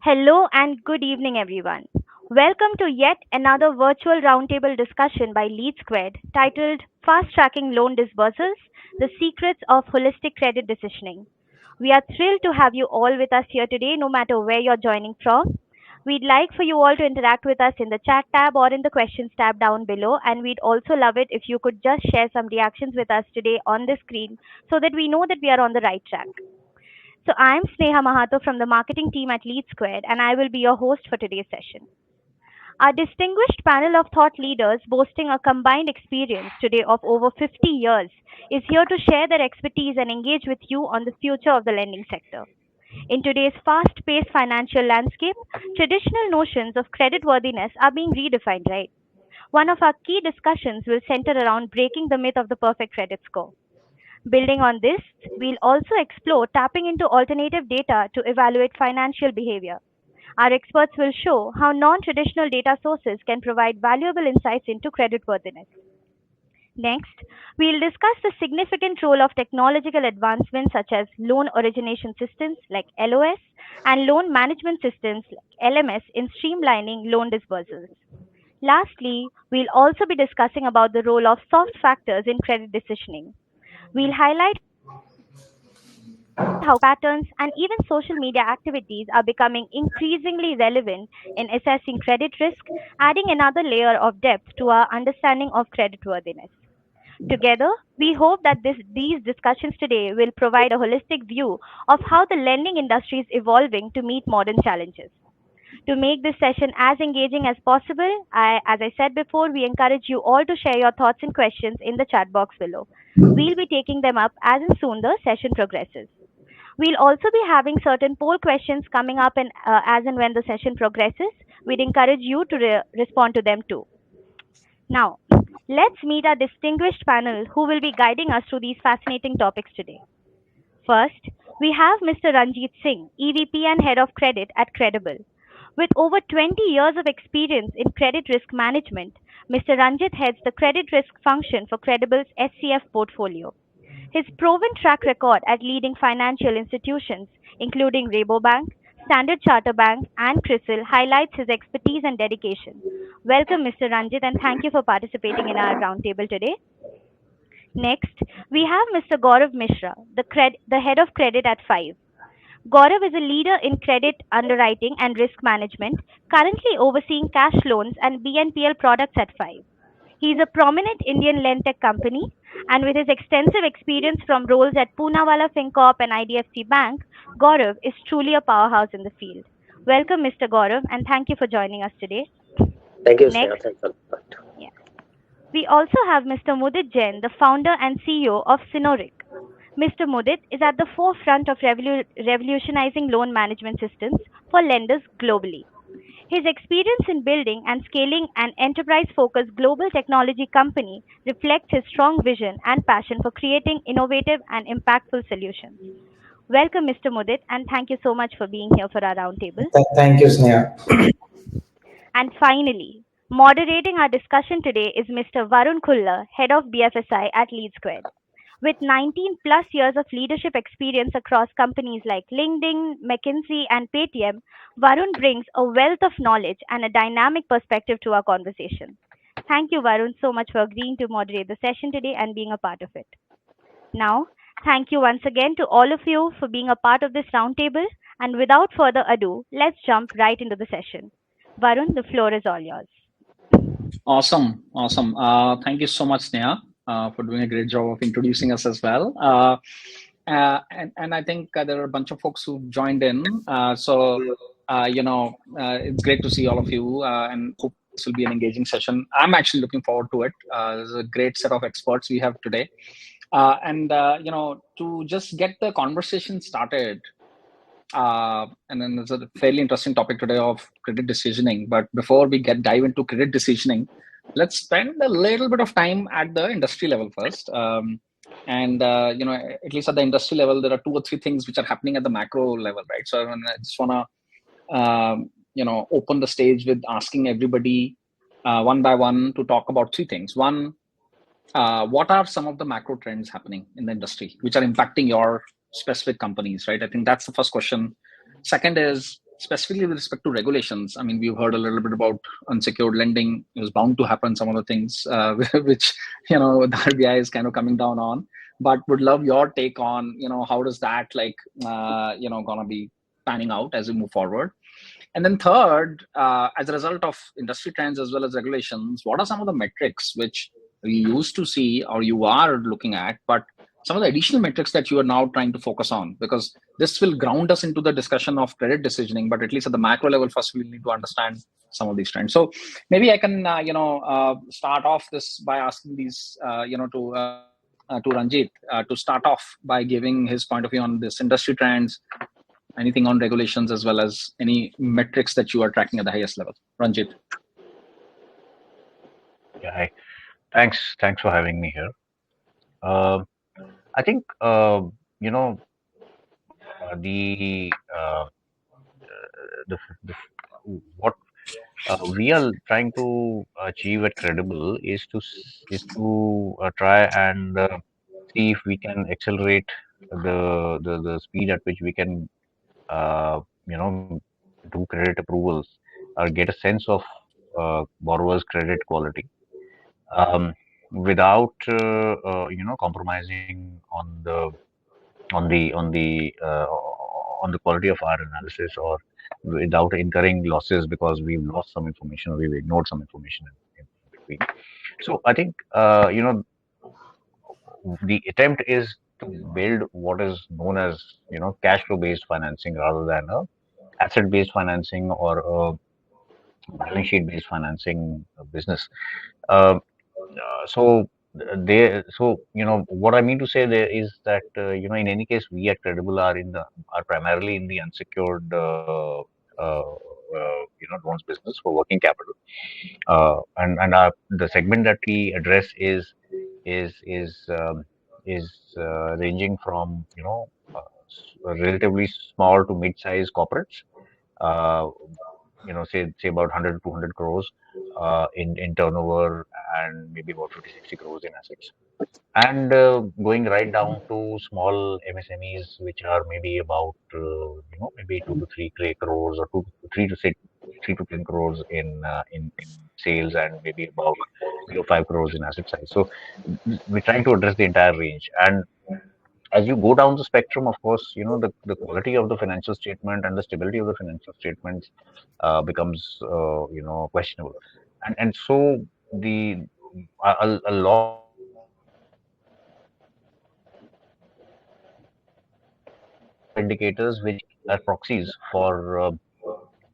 Hello and good evening, everyone. Welcome to yet another virtual roundtable discussion by Lead Squared titled Fast Tracking Loan Disbursals The Secrets of Holistic Credit Decisioning. We are thrilled to have you all with us here today, no matter where you're joining from. We'd like for you all to interact with us in the chat tab or in the questions tab down below, and we'd also love it if you could just share some reactions with us today on the screen so that we know that we are on the right track. So I'm Sneha Mahato from the marketing team at Lead Squared, and I will be your host for today's session. Our distinguished panel of thought leaders, boasting a combined experience today of over 50 years, is here to share their expertise and engage with you on the future of the lending sector. In today's fast paced financial landscape, traditional notions of creditworthiness are being redefined, right? One of our key discussions will center around breaking the myth of the perfect credit score. Building on this, we'll also explore tapping into alternative data to evaluate financial behavior. Our experts will show how non traditional data sources can provide valuable insights into creditworthiness. Next, we'll discuss the significant role of technological advancements such as loan origination systems like LOS and loan management systems like LMS in streamlining loan disbursals. Lastly, we'll also be discussing about the role of soft factors in credit decisioning. We'll highlight how patterns and even social media activities are becoming increasingly relevant in assessing credit risk, adding another layer of depth to our understanding of creditworthiness. Together, we hope that these discussions today will provide a holistic view of how the lending industry is evolving to meet modern challenges. To make this session as engaging as possible, as I said before, we encourage you all to share your thoughts and questions in the chat box below. We'll be taking them up as and soon the session progresses. We'll also be having certain poll questions coming up as and when the session progresses. We'd encourage you to respond to them too. Now, let's meet our distinguished panel who will be guiding us through these fascinating topics today. First, we have Mr. Ranjit Singh, EVP and Head of Credit at Credible. With over 20 years of experience in credit risk management, Mr. Ranjit heads the credit risk function for Credible's SCF portfolio. His proven track record at leading financial institutions, including Rabobank, Standard Chartered Bank, and CRISIL, highlights his expertise and dedication. Welcome, Mr. Ranjit, and thank you for participating in our roundtable today. Next, we have Mr. Gaurav Mishra, the head of credit at Five. Gaurav is a leader in credit underwriting and risk management, currently overseeing cash loans and BNPL products at Five. He is a prominent Indian lendtech company, and with his extensive experience from roles at Poonawalla FinCorp and IDFC Bank, Gaurav is truly a powerhouse in the field. Welcome, Mr. Gaurav, and thank you for joining us today. Thank you, Sneha. Next, Thanks a lot. yeah, we also have Mr. Mudit Jain, the founder and CEO of Synoric. Mr. Mudit is at the forefront of revolutionizing loan management systems for lenders globally. His experience in building and scaling an enterprise focused global technology company reflects his strong vision and passion for creating innovative and impactful solutions. Welcome, Mr. Mudit, and thank you so much for being here for our roundtable. Thank you, Sneha. And finally, moderating our discussion today is Mr. Varun Khulla, Head of BFSI at Lead Squared. With 19 plus years of leadership experience across companies like LinkedIn, McKinsey, and Paytm, Varun brings a wealth of knowledge and a dynamic perspective to our conversation. Thank you, Varun, so much for agreeing to moderate the session today and being a part of it. Now, thank you once again to all of you for being a part of this roundtable. And without further ado, let's jump right into the session. Varun, the floor is all yours. Awesome. Thank you so much, Sneha, for doing a great job of introducing us as well. And I think there are a bunch of folks who joined in. It's great to see all of you and hope this will be an engaging session. I'm actually looking forward to it. There's a great set of experts we have today. To just get the conversation started, and then there's a fairly interesting topic today of credit decisioning. But before we dive into credit decisioning, let's spend a little bit of time at the industry level first. At least at the industry level, there are 2 or 3 things which are happening at the macro level, right? So I just want to, open the stage with asking everybody one by one to talk about 3 things. One, what are some of the macro trends happening in the industry which are impacting your specific companies, right? I think that's the first question. Second is, specifically with respect to regulations, I mean, we've heard a little bit about unsecured lending. It was bound to happen, some of the things which, the RBI is kind of coming down on. But would love your take on, how does that gonna be panning out as we move forward. And then third, as a result of industry trends as well as regulations, what are some of the metrics which we used to see or you are looking at, but some of the additional metrics that you are now trying to focus on? Because this will ground us into the discussion of credit decisioning, but at least at the macro level, first we need to understand some of these trends. So maybe I can, start off this by asking these, to Ranjit to start off by giving his point of view on this industry trends, anything on regulations, as well as any metrics that you are tracking at the highest level. Ranjit. Yeah, hi. Thanks for having me here. I think the the what we are trying to achieve at Credible is to try and see if we can accelerate the speed at which we can uh, you know do credit approvals or get a sense of borrowers' credit quality without compromising on the quality of our analysis, or without incurring losses because we've lost some information or we've ignored some information in between. So I think the attempt is to build what is known as cash flow based financing rather than a asset based financing or a balance sheet based financing business. Uh, so what I mean to say there is that in any case we at Credible are primarily in the unsecured loans business for working capital, and the segment that we address is is um, is ranging from relatively small to mid-sized corporates, uh, say about 100 to 200 crores in turnover, and maybe about 50, 60 crores in assets. And going right down to small MSMEs, which are maybe about, maybe 2 to 3 crores, or 2 to 3 to say 3 to 10 crores in sales, and maybe about 5 crores in asset size. So we're trying to address the entire range. And as you go down the spectrum, of course, the quality of the financial statement and the stability of the financial statements becomes questionable, and so the a lot of indicators which are proxies for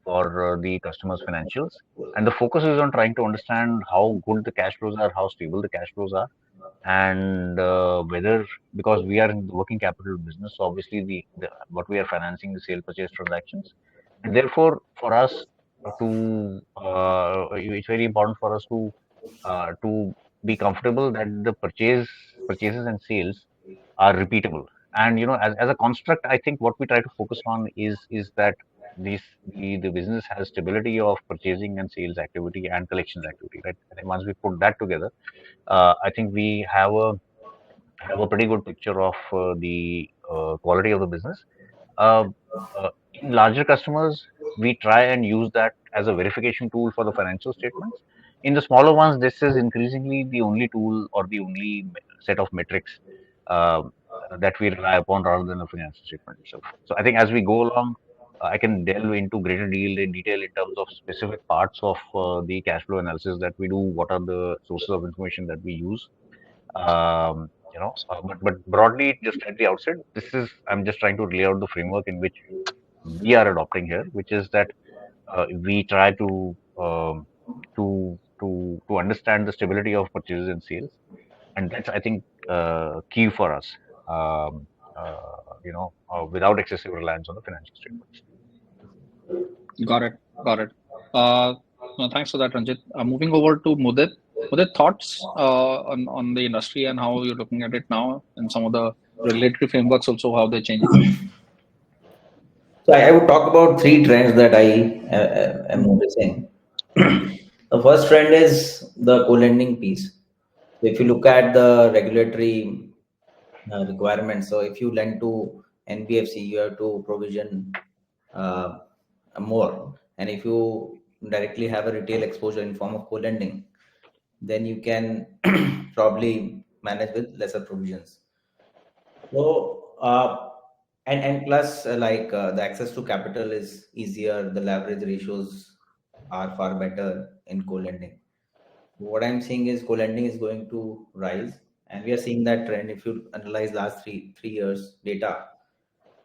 the customer's financials, and the focus is on trying to understand how good the cash flows are, how stable the cash flows are, and whether, because we are in the working capital business, so obviously the what we are financing the sale purchase transactions, and therefore for us it's very important for us to be comfortable that the purchases and sales are repeatable. And as a construct, I think what we try to focus on is that the business has stability of purchasing and sales activity and collections activity, right? I think once we put that together, I think we have a pretty good picture of the quality of the business. Uh, in larger customers, we try and use that as a verification tool for the financial statements. In the smaller ones, this is increasingly the only tool or the only set of metrics uh, that we rely upon rather than the financial statement itself. So I think as we go along, I can delve into greater deal in detail in terms of specific parts of the cash flow analysis that we do, what are the sources of information that we use. But broadly, just at the outset, I'm just trying to lay out the framework in which we are adopting here, which is that we try to understand the stability of purchases and sales, and that's, I think, key for us. Um, Without excessive reliance on the financial statements. Got it. Got it. No, thanks for that, Ranjit. Moving over to Mudit. Mudit, thoughts on the industry and how you're looking at it now, and some of the regulatory frameworks also, how they're changing. So I would talk about three trends that I am noticing. The first trend is the co-lending piece. So if you look at the regulatory requirements, so if you lend to NBFC, you have to provision uh, more. And if you directly have a retail exposure in form of co-lending, then you can probably manage with lesser provisions. So, and plus, the access to capital is easier, the leverage ratios are far better in co-lending. What I'm saying is co-lending is going to rise, and we are seeing that trend. If you analyze last three years data,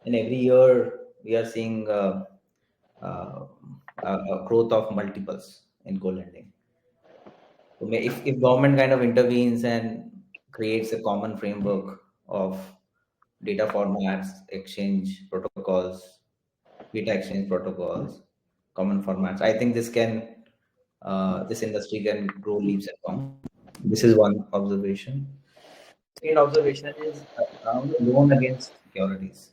and every year we are seeing uh, a growth of multiples in co-lending. So if government kind of intervenes and creates a common framework of data formats, exchange protocols, data exchange protocols, common formats, I think this industry can grow leaps and bounds. This is one observation. Second observation is around the loan against securities.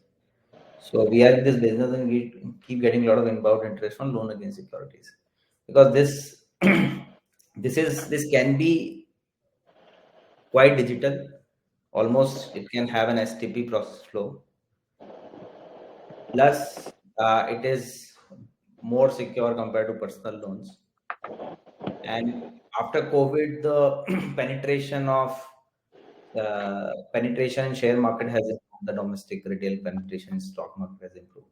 So we are in this business and we keep getting a lot of inbound interest on loan against securities, because this this can be quite digital. Almost it can have an STP process flow. Plus, it is more secure compared to personal loans. And after COVID, the penetration in share market has improved. The domestic retail penetration in stock market has improved.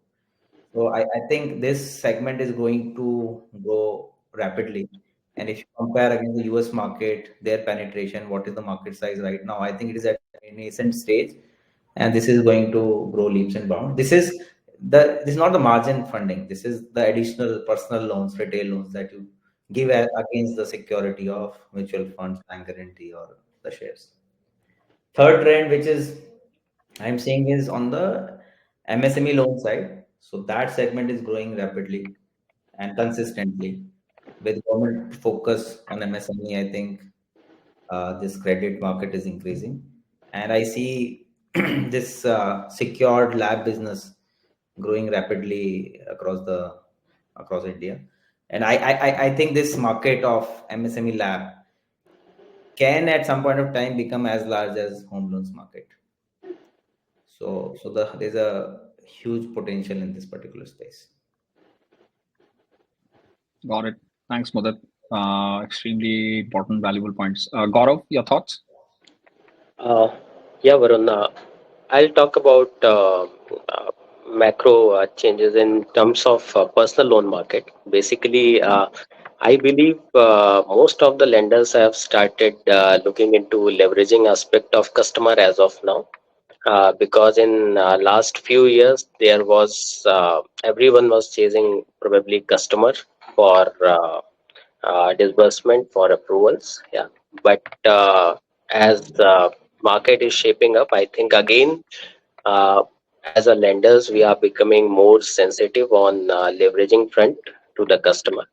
So I think this segment is going to grow rapidly. And if you compare against the US market, their penetration, what is the market size right now? I think it is at a nascent stage, and this is going to grow leaps and bounds. This is not the margin funding. This is the additional personal loans, retail loans that you give against the security of mutual funds, bank guarantee, or the shares. Third trend, which is I'm seeing, is on the MSME loan side. So that segment is growing rapidly and consistently. With government focus on MSME, I think this credit market is increasing, and I see this secured lab business growing rapidly across India. And I think this market of MSME lab can at some point of time become as large as home loans market. There's a huge potential in this particular space. Got it. Thanks, Mudit. Extremely important, valuable points. Gaurav, your thoughts? Uh, yeah, Varun, I'll talk about macro changes in terms of personal loan market. Basically, I believe most of the lenders have started looking into leveraging aspect of customer as of now. Because in last few years there was everyone was chasing probably customer for disbursement for approvals. Yeah, but as the market is shaping up, I think again, uh, as a lenders, we are becoming more sensitive on leveraging front to the customer.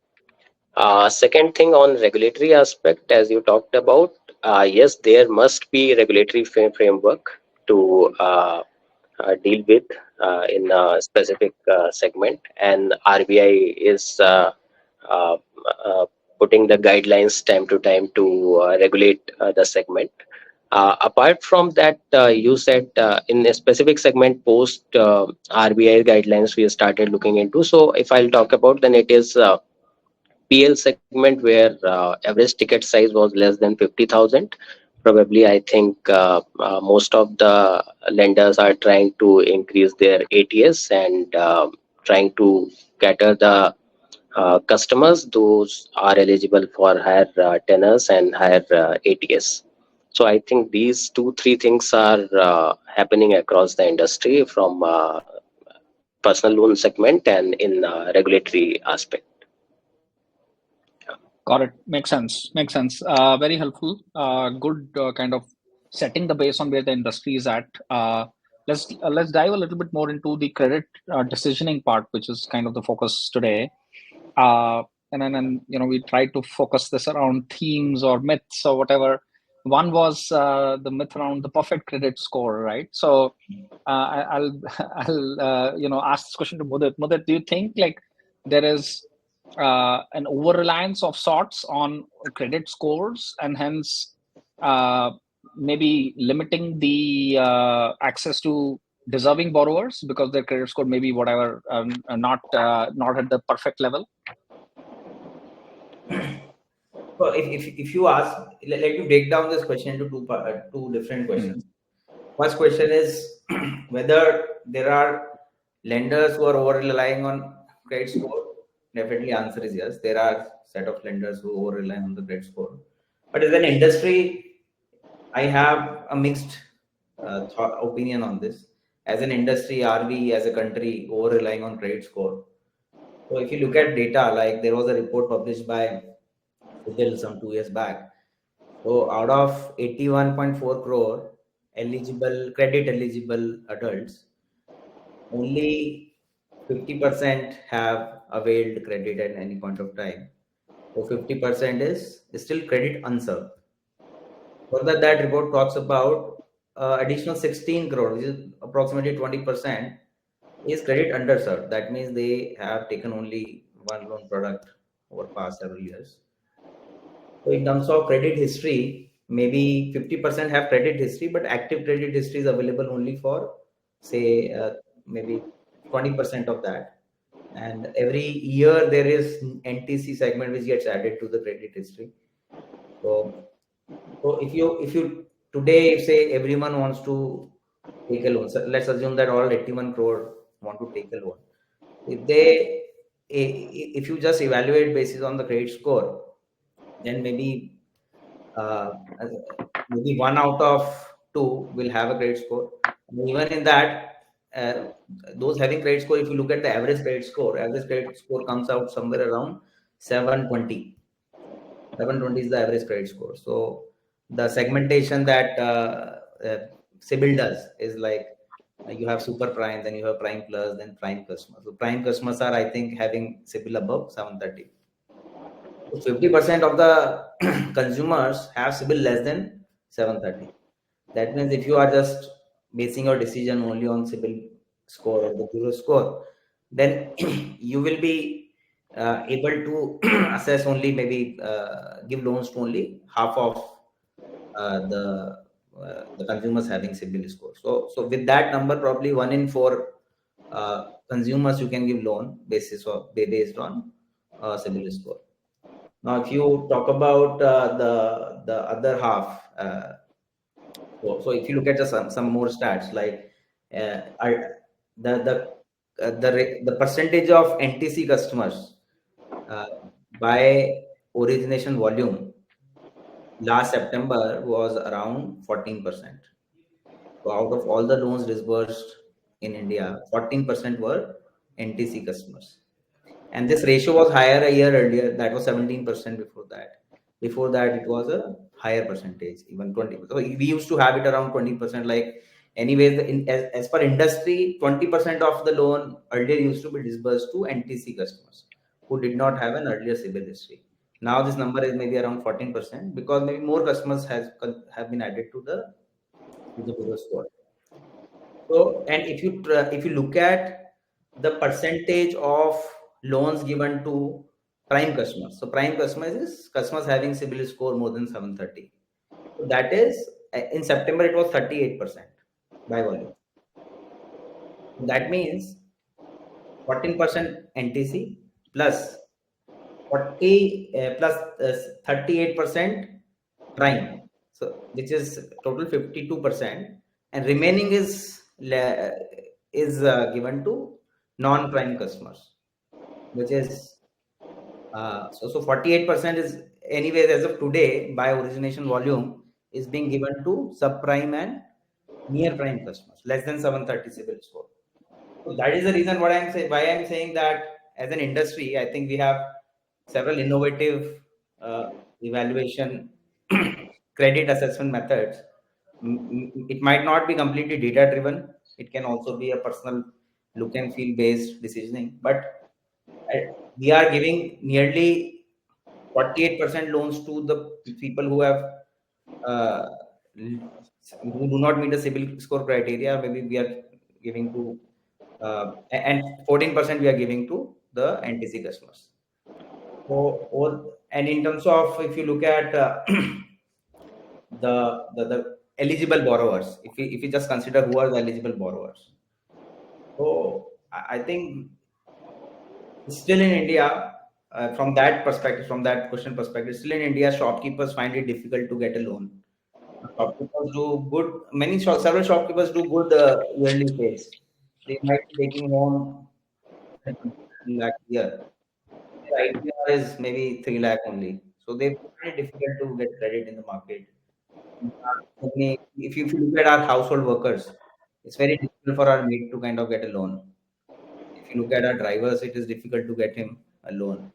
Second thing on regulatory aspect, as you talked about, yes, there must be regulatory framework to deal with in a specific segment, and RBI is uh, uh, putting the guidelines time to time to regulate the segment. Apart from that, you said in a specific segment post RBI guidelines we started looking into. So if I'll talk about, then it is PL segment where average ticket size was less than 50,000. Probably, I think most of the lenders are trying to increase their ATS and trying to cater the customers those are eligible for higher tenors and higher ATS. So I think these two, three things are happening across the industry from personal loan segment and in regulatory aspect. Got it. Makes sense. Makes sense. Very helpful. Good kind of setting the base on where the industry is at. Let's dive a little bit more into the credit decisioning part, which is kind of the focus today. And then we try to focus this around themes or myths or whatever. One was the myth around the perfect credit score, right? So I'll I'll ask this question to Mudit. Mudit, do you think like there is an over reliance of sorts on credit scores and hence maybe limiting the access to deserving borrowers because their credit score maybe whatever not at the perfect level? So if you ask, let me break down this question into two different questions. First question is whether there are lenders who are over relying on credit score. Definitely, answer is yes. There are set of lenders who over rely on the credit score. But as an industry, I have a mixed opinion on this. As an industry, are we as a country over relying on credit score? So if you look at data, like there was a report published by Civil some 2 years back. So out of 81.4 crore credit eligible adults, only 50% have availed credit at any point of time. So 50% is still credit unserved. Further, that report talks about additional 16 crore, which is approximately 20%, is credit underserved. That means they have taken only one loan product over past several years. So in terms of credit history, maybe 50% have credit history, but active credit history is available only for, say, maybe 20% of that. And every year there is NTC segment which gets added to the credit history. So if you today say everyone wants to take a loan, so let's assume that all 81 crore want to take a loan. If you just evaluate basis on the credit score, then uh, maybe 1 out of 2 will have a credit score. And even in that, those having credit score, if you look at the average credit score comes out somewhere around 720. 720 is the average credit score. So the segmentation that CIBIL does is like you have super prime, then you have prime plus, then prime customers. So prime customers are, I think, having CIBIL above 730. So 50% of the consumers have CIBIL less than 730. That means if you are just basing your decision only on CIBIL score or the bureau score, then you will be able to assess only maybe give loans to only half of the consumers having CIBIL score. So with that number, probably 1 in 4 consumers you can give loan based on CIBIL score. Now, if you talk about the other half, so if you look at some more stats, like the percentage of NTC customers by origination volume last September was around 14%. So out of all the loans disbursed in India, 14% were NTC customers. And this ratio was higher a year earlier. That was 17% before that. Before that, it was a higher percentage, even 20. So we used to have it around 20%. Like, anyways, as per industry, 20% of the loan earlier used to be disbursed to NTC customers who did not have an earlier CIBIL history. Now this number is maybe around 14% because maybe more customers have been added to the bureau score. So, and if you look at the percentage of loans given to prime customers, so prime customers is customers having CIBIL score more than 730. So that is in September it was 38% by volume. That means 14% NTC plus 38% prime, so which is total 52%, and remaining is given to non-prime customers, which is so 48% is, anyways, as of today by origination volume, is being given to subprime and near prime customers, less than 730 CIBIL score. So that is the reason why I'm saying that as an industry, I think we have several innovative evaluation credit assessment methods. It might not be completely data driven. It can also be a personal look and feel based decisioning. But we are giving nearly 48% loans to the people who have who do not meet the CIBIL score criteria. Maybe we are giving to and 14% we are giving to the NTC customers. And in terms of, if you look at the eligible borrowers, if you just consider who are the eligible borrowers, So I think still in India, from that perspective, from that question perspective, still in India, shopkeepers find it difficult to get a loan. Shopkeepers do good. Several shopkeepers do good yearly sales. They might be taking home 3 lakh a year. Their ITR is maybe 3 lakh only. So they find it difficult to get credit in the market. If you look at our household workers, it's very difficult for our maid to kind of get a loan. If you look at our drivers, it is difficult to get him a loan.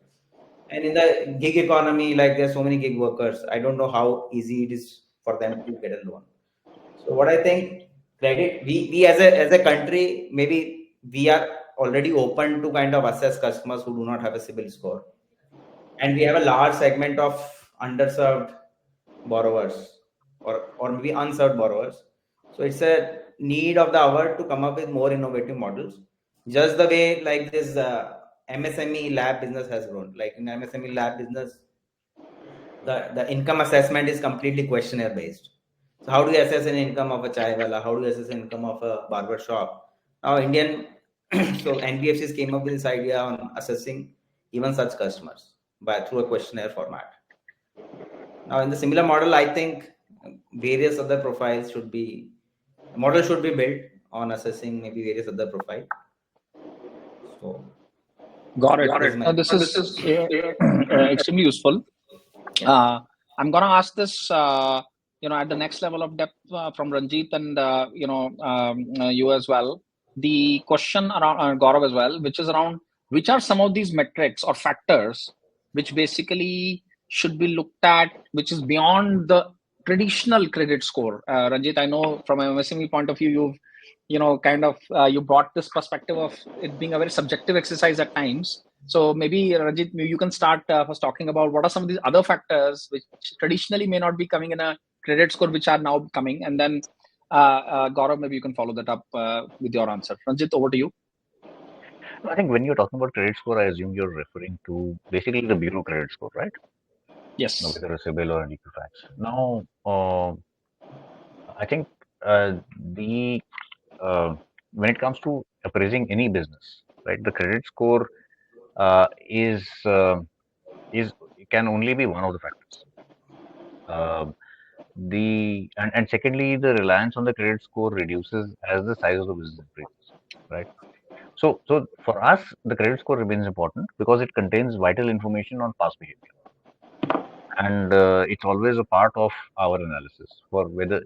And in the gig economy, like there's so many gig workers, I don't know how easy it is for them to get a loan. So what I think, credit, we as a country, maybe we are already open to kind of assess customers who do not have a CIBIL score, and we have a large segment of underserved borrowers, or maybe unserved borrowers. So it's a need of the hour to come up with more innovative models, just the way like this MSME lab business has grown. Like in MSME lab business, the income assessment is completely questionnaire based. So how do you assess an income of a chai wala? How do you assess an income of a barber shop? Now Indian so NBFCs came up with this idea on assessing even such customers by through a questionnaire format. Now in the similar model, I think various other profiles should be a model should be built on assessing maybe various other profile. So Got it. this is my This is extremely useful. yeah. I'm gonna ask this, at the next level of depth from Ranjit and you as well. The question around Gaurav as well, which is around which are some of these metrics or factors which basically should be looked at, which is beyond the traditional credit score. Ranjit, I know from an MSME point of view, you brought this perspective of it being a very subjective exercise at times. So maybe Ranjit, you can start first talking about what are some of these other factors which traditionally may not be coming in a credit score, which are now coming, and then Gaurav, maybe you can follow that up with your answer. Ranjit, over to you. I think when you're talking about credit score, I assume you're referring to basically the bureau credit score, right? Yes. Whether a CIBIL or an Equifax. Now, I think the when it comes to appraising any business, right, the credit score uh, is uh, is can only be one of the factors. Uh, and secondly, the reliance on the credit score reduces as the size of the business increases, right? So for us, the credit score remains important because it contains vital information on past behavior, and it's always a part of our analysis for whether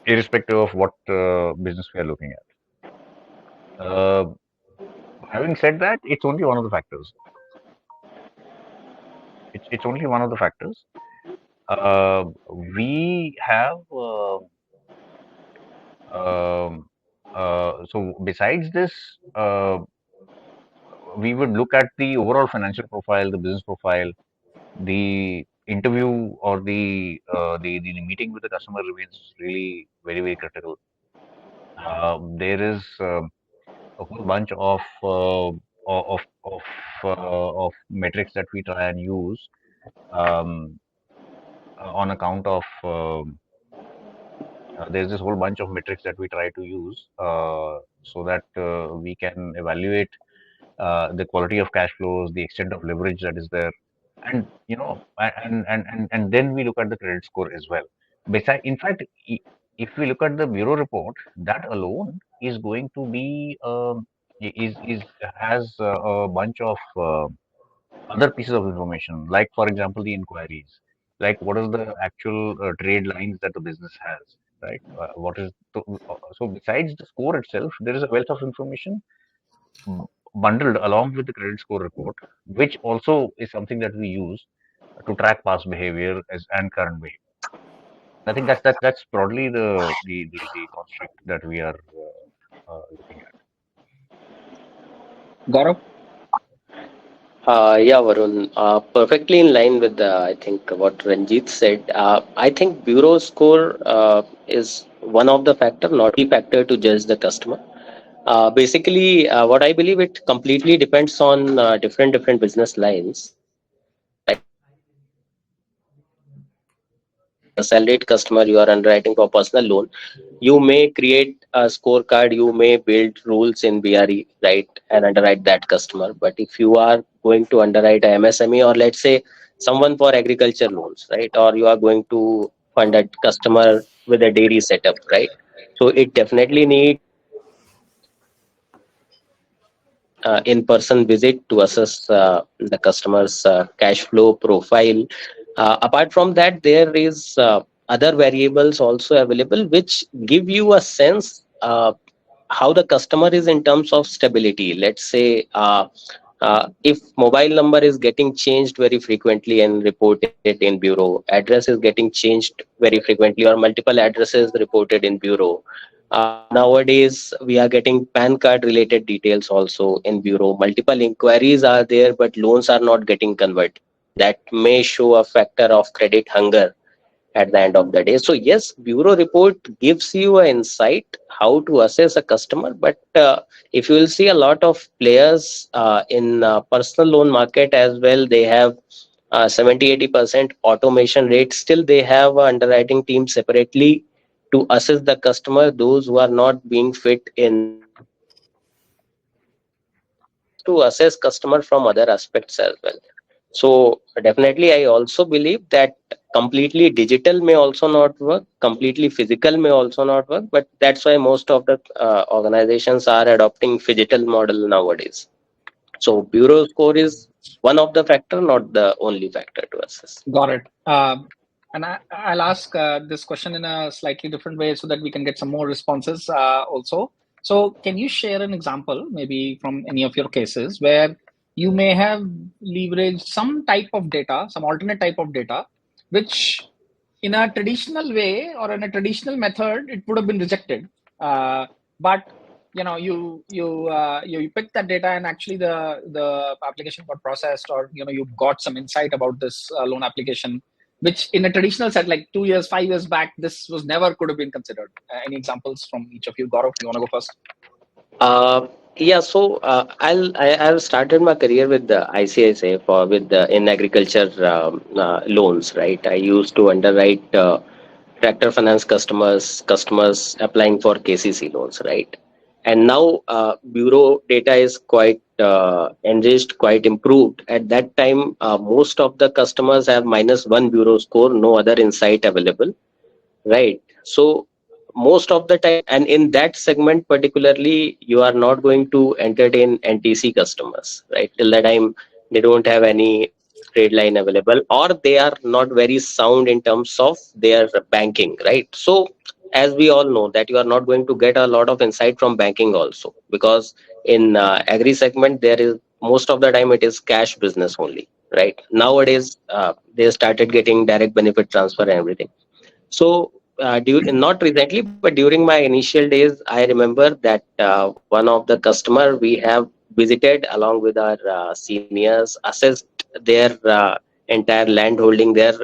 irrespective of what business we are looking at. Having said that, it's only one of the factors. It's only one of the factors. Uh, we have um, so besides this, we would look at the overall financial profile, the business profile, the interview or the meeting with the customer remains really very very critical. There is a whole bunch of metrics that we try and use um, on account of there's this whole bunch of metrics that we try to use so that we can evaluate the quality of cash flows, the extent of leverage that is there, and and then we look at the credit score as well. Besides, in fact, if we look at the bureau report, that alone is going to be is has a bunch of other pieces of information, like for example the inquiries, like what is the actual trade lines that the business has, right? What is so besides the score itself, there is a wealth of information b- bundled along with the credit score report, which also is something that we use to track past behavior as and current behavior. I think that's broadly the construct that we are looking at. Gaurav? Yeah, Varun, perfectly in line with I think what Ranjit said. I think bureau score is one of the factor, not the factor to judge the customer. Basically, what I believe it completely depends on different business lines. Like a salaried customer, you are underwriting for personal loan, you may create a scorecard, you may build rules in BRE, right, and underwrite that customer. But if you are going to underwrite a MSME, or let's say someone for agriculture loans, right, or you are going to fund a customer with a dairy setup, right, so it definitely needs in-person visit to assess the customer's cash flow profile. Apart from that, there is other variables also available which give you a sense how the customer is in terms of stability. Let's say if mobile number is getting changed very frequently and reported in bureau, address is getting changed very frequently, or multiple addresses reported in bureau. Nowadays, we are getting PAN card related details also in bureau. Multiple inquiries are there, but loans are not getting converted. That may show a factor of credit hunger at the end of the day. So yes, bureau report gives you an insight how to assess a customer. But if you will see a lot of players in personal loan market as well, they have 70-80% automation rate. Still, they have a underwriting team separately to assess the customer, those who are not being fit in to assess customer from other aspects as well. So definitely, I also believe that completely digital may also not work, completely physical may also not work, but that's why most of the organizations are adopting phygital model nowadays. So bureau score is one of the factor, not the only factor to assess. Got it. And I'll ask this question in a slightly different way so that we can get some more responses also. So, can you share an example, maybe from any of your cases, where you may have leveraged some type of data, some alternate type of data, which in a traditional way or in a traditional method, it would have been rejected. But you pick that data and actually the application got processed, or you got some insight about this loan application, which in a traditional set like 2 years 5 years back, this was never could have been considered. Any examples from each of you? Gaurav, you want to go first? Yeah, so I've started my career with the ICICI for with the in agriculture loans, right? I used to underwrite tractor finance customers applying for KCC loans, right? And now bureau data is quite enriched, quite improved. At that time, most of the customers have -1 bureau score, no other insight available, right? So most of the time, and in that segment particularly, you are not going to entertain NTC customers, right, till the time they don't have any trade line available, or they are not very sound in terms of their banking, right? So as we all know that you are not going to get a lot of insight from banking also, because in agri segment there is most of the time it is cash business only, right? Nowadays they started getting direct benefit transfer and everything. So, not recently, but during my initial days, I remember that one of the customer we have visited along with our seniors, assessed their entire land holding, their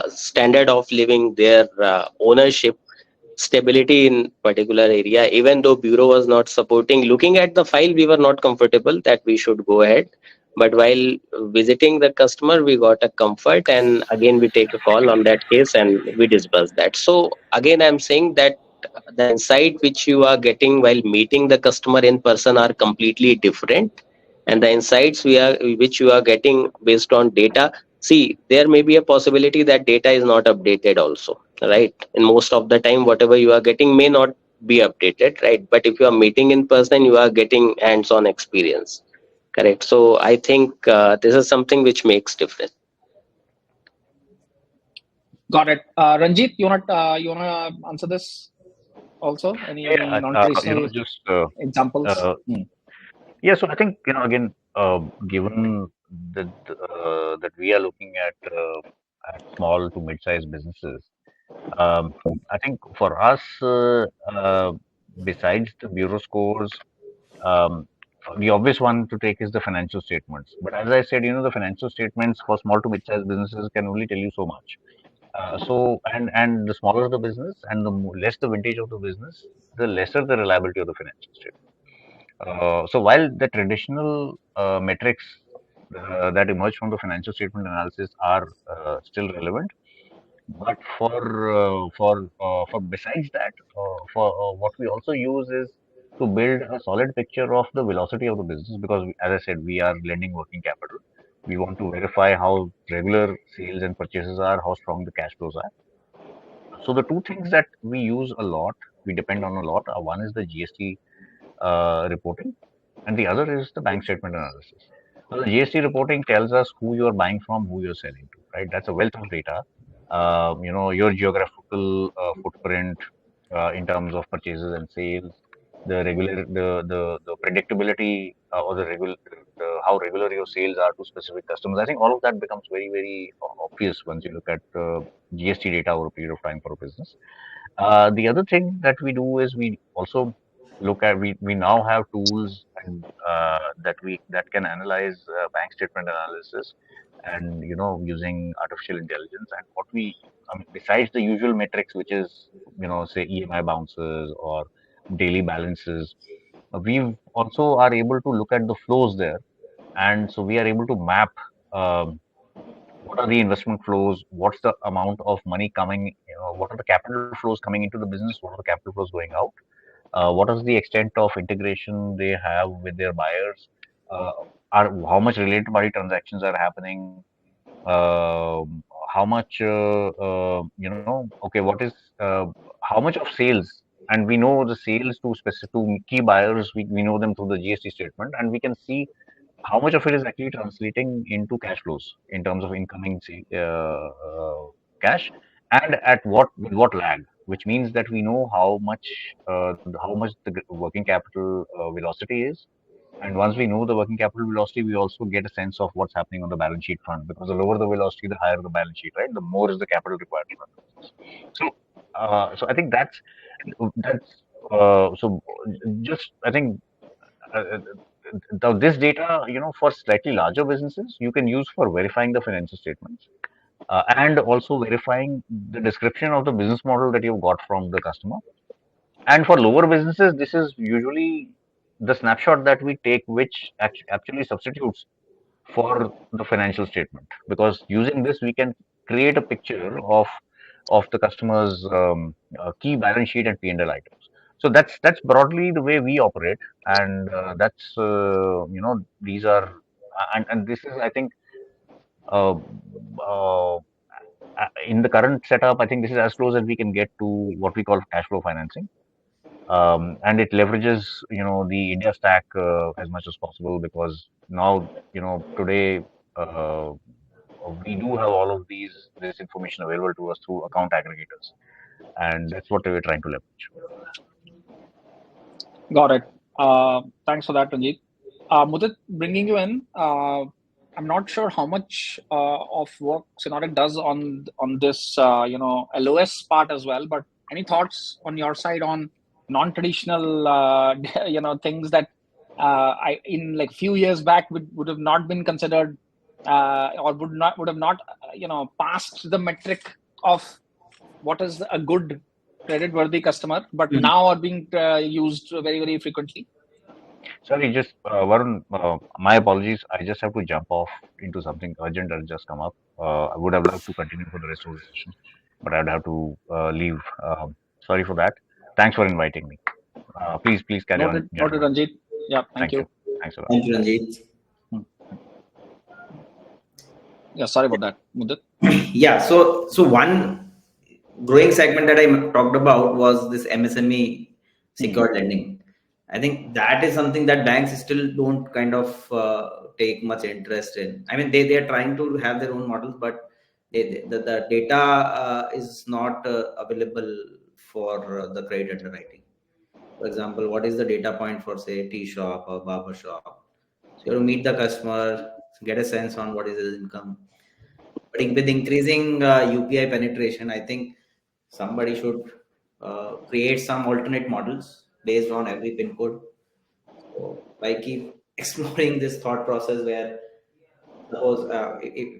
standard of living, their ownership, stability in particular area. Even though bureau was not supporting, looking at the file, we were not comfortable that we should go ahead. But while visiting the customer, we got a comfort, and again we take a call on that case and we disperse that. So again, I'm saying that the insight which you are getting while meeting the customer in person are completely different, and the insights we are which you are getting based on data. See, there may be a possibility that data is not updated also, right? And most of the time whatever you are getting may not be updated, right? But if you are meeting in person, you are getting hands-on experience, correct? So I think this is something which makes difference. Got it. Ranjit, you wanna answer this also? Any Yeah, non-traditional just examples? uh, yeah. So I think again, given that we are looking at small to mid-sized businesses, I think for us, besides the bureau scores, um, the obvious one to take is the financial statements. But as I said, the financial statements for small to mid-sized businesses can only tell you so much. And the smaller the business and the less the vintage of the business, the lesser the reliability of the financial statement. So while the traditional metrics that emerge from the financial statement analysis are still relevant, But for besides that, for what we also use is to build a solid picture of the velocity of the business, because as I said, we are lending working capital. We want to verify how regular sales and purchases are, how strong the cash flows are. So the two things that we use a lot, we depend on a lot. One is the GST reporting, and the other is the bank statement analysis. So the GST reporting tells us who you are buying from, who you're selling to, right? That's a wealth of data. Your geographical footprint in terms of purchases and sales, the predictability or how regular your sales are to specific customers. I think all of that becomes very very obvious once you look at GST data over a period of time for a business. The other thing that we do is we also we now have tools and that can analyze bank statement analysis, and using artificial intelligence. And I mean, besides the usual metrics, which is say EMI bounces or daily balances, we also are able to look at the flows there, and so we are able to map. Um, what are the investment flows? What's the amount of money coming? What are the capital flows coming into the business? What are the capital flows going out? What is the extent of integration they have with their buyers? Uh, how much related party transactions are happening? How much? Okay, what is how much of sales? And we know the sales to specific to key buyers. We know them through the GST statement, and we can see how much of it is actually translating into cash flows in terms of incoming cash, and at what lag, which means that we know how much the working capital velocity is. And once we know the working capital velocity, we also get a sense of what's happening on the balance sheet front, because the lower the velocity, the higher the balance sheet, right? The more is the capital required to run the business. So I think that's so just I think this data, for slightly larger businesses, you can use for verifying the financial statements, and also verifying the description of the business model that you've got from the customer. And for lower businesses, this is usually the snapshot that we take, which actually substitutes for the financial statement, because using this we can create a picture of the customer's key balance sheet and P&L items. So that's broadly the way we operate, and that's these are and this is, I think, uh, uh, in the current setup, I think this is as close as we can get to what we call cash flow financing. And it leverages the India stack as much as possible, because now today uh, we do have all of this information available to us through account aggregators, and that's what we're trying to leverage. Got it. Thanks for that, Ranjit. Mudit, bringing you in, I'm not sure how much of work Synodic does on this, LOS part as well. But any thoughts on your side on non-traditional, things that I in like few years back would have not been considered, or would have not, passed the metric of what is a good credit worthy customer, but Mhm. now are being used very very frequently. Sorry, just Varun, my apologies. I just have to jump off into something urgent that has just come up. I would have loved to continue for the rest of the session, but I'd have to leave. Sorry for that. Thanks for inviting me. Please carry on, Noted, gentlemen. Ranjit. Yeah, thank Thank you. you. Thanks a lot. Thank you, Ranjit. Hmm. Yeah, sorry about that, Mudit. Yeah, so one growing segment that I talked about was this MSME Hmm. secured lending. I think that is something that banks still don't kind of take much interest in. I mean, they are trying to have their own models, but the data is not available for the credit underwriting. For example, what is the data point for, say, tea shop or barber shop? So you have to meet the customer, get a sense on what is his income. But with increasing UPI penetration, I think somebody should create some alternate models based on every pin code. So I keep exploring this thought process where suppose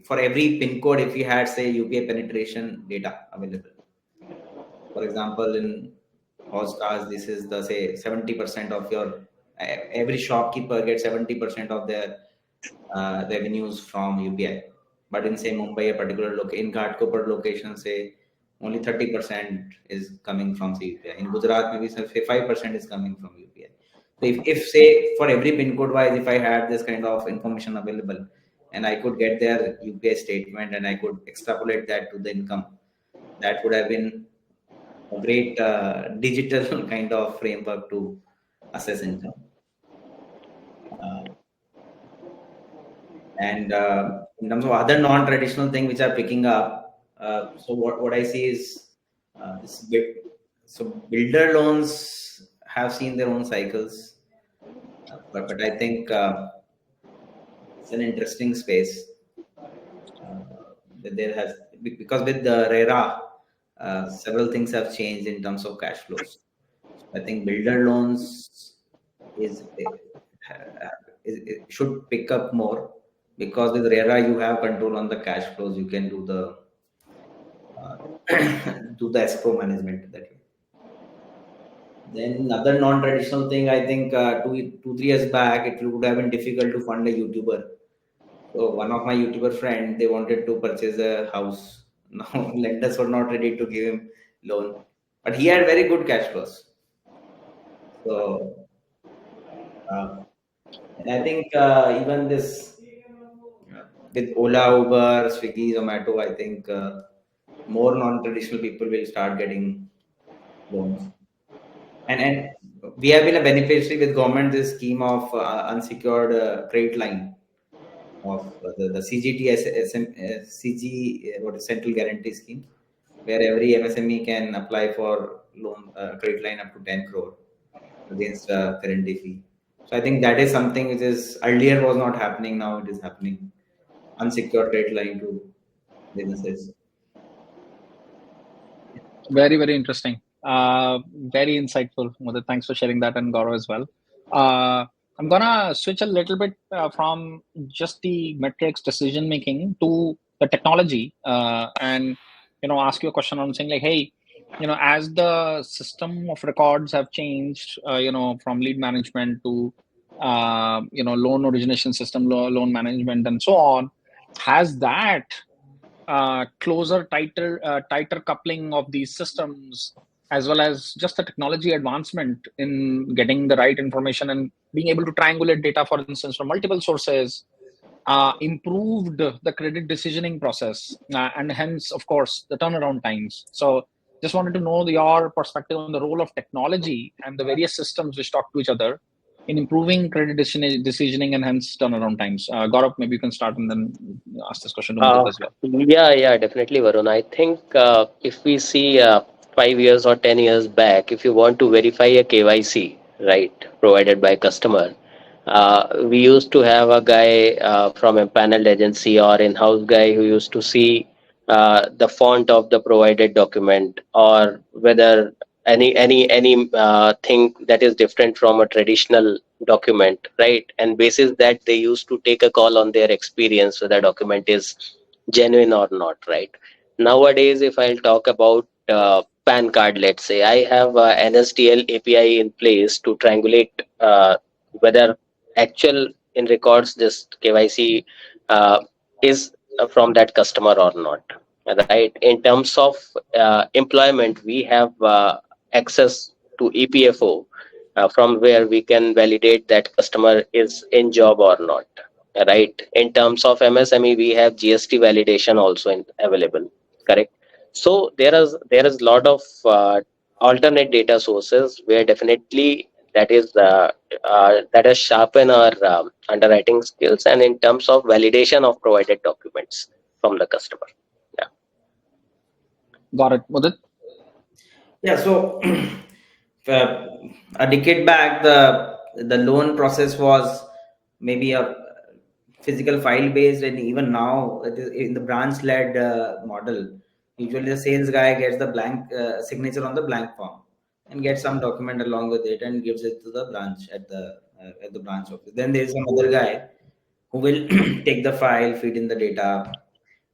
for every pin code, if you had, say, UPI penetration data available. For example, in horse cars, this is the, say, 70% of your every shopkeeper gets 70% of their revenues from UPI. But in, say, Mumbai, a particular in Ghatkopar location, say, only 30% is coming from UPI. In Gujarat, maybe 5% is coming from UPI. So if say for every pin code wise, if I had this kind of information available and I could get their UPI statement and I could extrapolate that to the income, that would have been a great digital kind of framework to assess income. And in terms of other non-traditional things which are picking up, so what I see is this bit. So builder loans have seen their own cycles, but I think it's an interesting space. That there has because with the RERA, several things have changed in terms of cash flows. I think builder loans is it should pick up more because with RERA you have control on the cash flows. You can do the do the escrow management that way. Then another non-traditional thing, I think 3 years back, it would have been difficult to fund a YouTuber. So one of my YouTuber friend, they wanted to purchase a house. Now lenders were not ready to give him loan, but he had very good cash flows. So, and I think even this with Ola, Uber, Swiggy, Zomato, I think more non-traditional people will start getting loans. And we have been a beneficiary with government this scheme of unsecured credit line of the CGT what is Central Guarantee Scheme, where every MSME can apply for loan credit line up to 10 crore against guarantee fee. So I think that is something which is earlier was not happening. Now it is happening. Unsecured credit line to businesses. Very, very interesting. Very insightful, Mudit. Thanks for sharing that, and Gaurav as well. I'm gonna switch a little bit from just the metrics decision making to the technology, and ask you a question on saying like, hey, as the system of records have changed, from lead management to loan origination system, loan management, and so on, has that tighter coupling of these systems, as well as just the technology advancement in getting the right information and being able to triangulate data, for instance, from multiple sources, improved the credit decisioning process, and hence, of course, the turnaround times. So just wanted to know your perspective on the role of technology and the various systems which talk to each other in improving credit decisioning and hence turnaround times. Gaurav, maybe you can start and then ask this question to Mudit as well. Yeah, definitely, Varun. I think if we see 5 years or 10 years back, if you want to verify a KYC, right, provided by customer, we used to have a guy from a panel agency or in-house guy who used to see the font of the provided document or whether any thing that is different from a traditional document, right? And basis that they used to take a call on their experience whether document is genuine or not, right? Nowadays, if I'll talk about PAN card, let's say I have NSDL API in place to triangulate whether actual in records this KYC is from that customer or not, right? In terms of employment, we have access to EPFO from where we can validate that customer is in job or not, right? In terms of MSME, we have GST validation also available, correct? So there is a lot of alternate data sources where definitely that has sharpened our underwriting skills and in terms of validation of provided documents from the customer. Yeah. Got it, Mudit. Yeah, so a decade back, the loan process was maybe a physical file based, and even now it is in the branch led model. Usually, the sales guy gets the blank signature on the blank form and gets some document along with it and gives it to the branch at the branch office. Then there is some other guy who will take the file, feed in the data.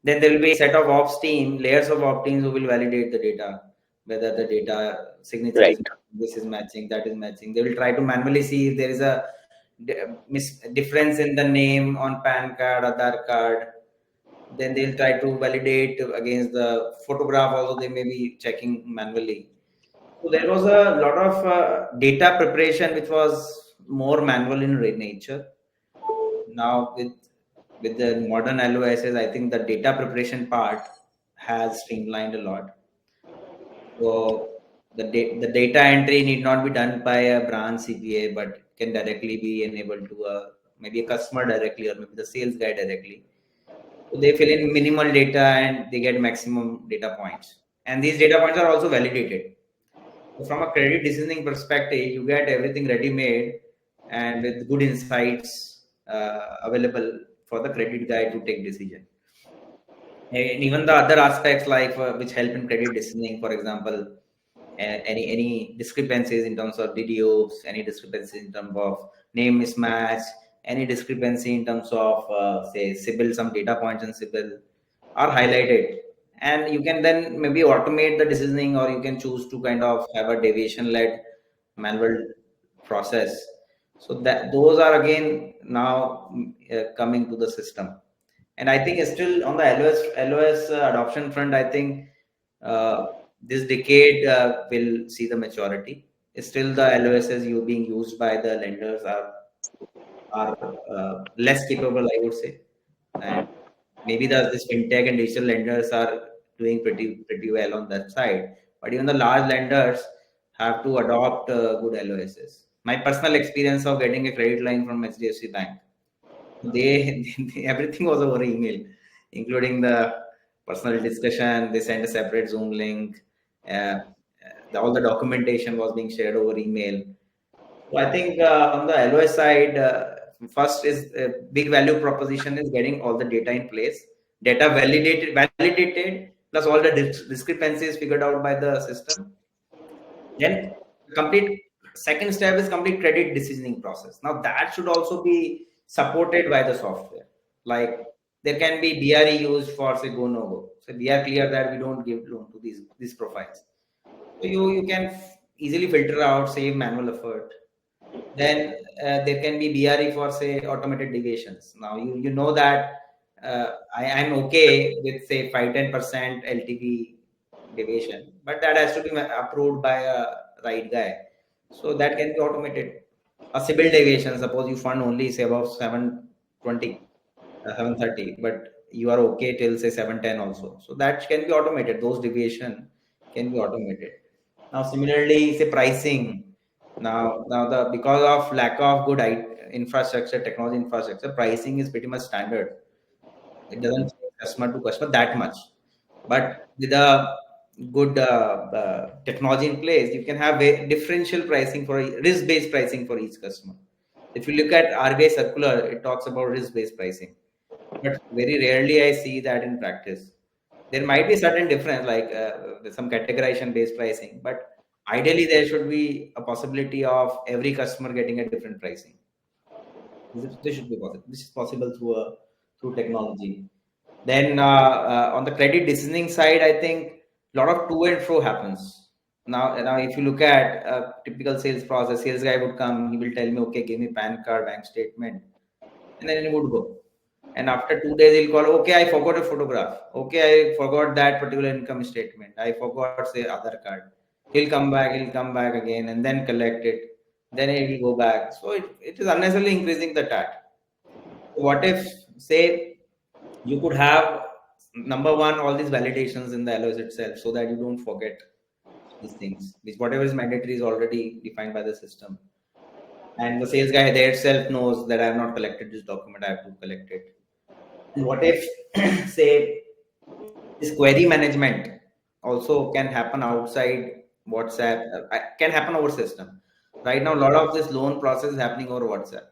Then there will be a set of ops team, layers of ops teams who will validate the data, whether the data signature is Right. this is matching, that is matching. They will try to manually see if there is a difference in the name on PAN card, Aadhaar card. Then they'll try to validate against the photograph. Also, they may be checking manually. So there was a lot of data preparation, which was more manual in nature. Now with the modern LOSs, I think the data preparation part has streamlined a lot. So the data entry need not be done by a branch CPA, but can directly be enabled to maybe a customer directly or maybe the sales guy directly. So they fill in minimal data and they get maximum data points. And these data points are also validated. So from a credit decisioning perspective, you get everything ready-made and with good insights available for the credit guy to take decision. And even the other aspects like which help in credit decisioning, for example, any discrepancies in terms of videos, any discrepancies in terms of name mismatch, any discrepancy in terms of say CIBIL, some data points in CIBIL are highlighted, and you can then maybe automate the decisioning, or you can choose to kind of have a deviation led manual process. So that those are again now coming to the system. And I think still on the LOS adoption front, I think this decade will see the maturity. Still, the LOSs you being used by the lenders are less capable, I would say, and maybe this fintech and digital lenders are doing pretty well on that side. But even the large lenders have to adopt good LOSs. My personal experience of getting a credit line from HDFC Bank, everything was over email, including the personal discussion. They sent a separate Zoom link. All the documentation was being shared over email. So I think on the LOS side, first is big value proposition is getting all the data in place, data validated, plus all the discrepancies figured out by the system. Then complete second step is complete credit decisioning process. Now that should also be supported by the software. Like there can be BRE used for say go no go. So we are clear that we don't give loan to these profiles. So you can easily filter out, save manual effort. Then there can be BRE for say automated deviations. Now you know that I'm okay with say 5-10% LTV deviation, but that has to be approved by a right guy. So that can be automated. A CIBIL deviation, suppose you fund only say above 720, 730, but you are okay till say 710 also. So that can be automated. Those deviation can be automated. Now similarly, say pricing. Now the because of lack of good infrastructure, technology infrastructure, pricing is pretty much standard. It doesn't change customer to customer that much. But with a good technology in place, you can have a differential pricing for risk-based pricing for each customer. If you look at RBI circular, it talks about risk-based pricing, but very rarely I see that in practice. There might be certain difference, like some categorization-based pricing, but ideally there should be a possibility of every customer getting a different pricing. This should be possible. This is possible through technology. Then on the credit decisioning side, I think a lot of to and fro happens. Now, if you look at a typical sales process, sales guy would come, he will tell me, okay, give me PAN card, bank statement, and then he would go. And after 2 days, he'll call, okay, I forgot a photograph. Okay, I forgot that particular income statement. I forgot, say, other card. He'll come back again, and then collect it. Then he will go back. So it is unnecessarily increasing the TAT. What if, say, you could have number one all these validations in the LOS itself, so that you don't forget these things, which whatever is mandatory is already defined by the system, and the sales guy there itself knows that I have not collected this document, I have to collect it. And what if say this query management also can happen outside WhatsApp, can happen over system. Right now a lot of this loan process is happening over WhatsApp